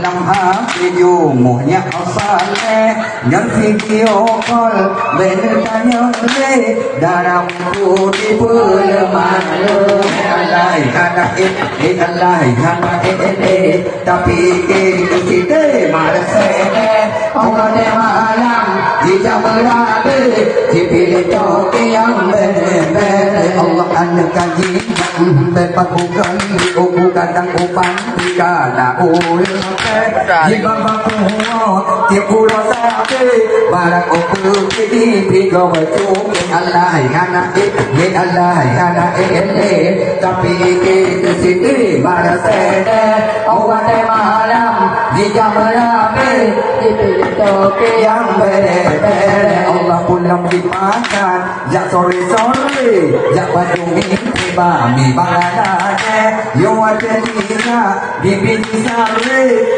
Làm video một nhạc pha lê nhân video call bên ta nhớ lê đà đồng cụ đi bơi mà lơ alai hana et alai hana et tapi di te mara se Allah de malam di jamra de di pilih to yang be Allah an kaji be pakukan bukan tang upan tiga na ul Jika bangku tiap pulau sahaja barang opu kini pigo bercuk Allah hana Allah hana tapi kita sini pada sede awal malam di jam berabe di pintu yang bere Allah pulang dimakan jak sore jak baju tiba mi balada yo ada dia di bini sare